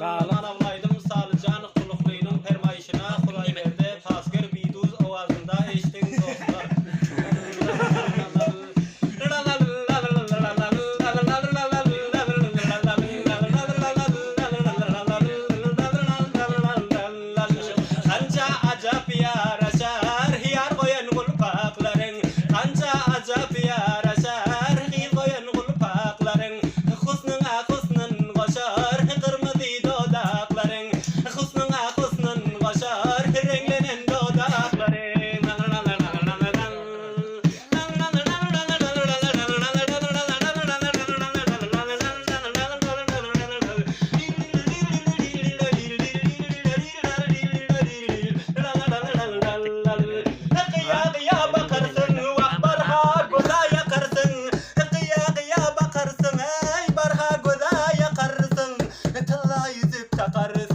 Manavlaydım salıcan kulukluydım permayişine kulay verdi tasgir biduz ovazında eştin dostlar. Kanca acap yaraşar hiyar koyan kulpakların kanca acap yaraşar hiyar koyan kulpakların husnuna husnun koşar kırmızı dodakların husnuna husnun koşar renglenen dodakların Kıya bakarsın vah barha goza yakarsın kıya bakarsın ey barha goza yakarsın tala yüzük takarsın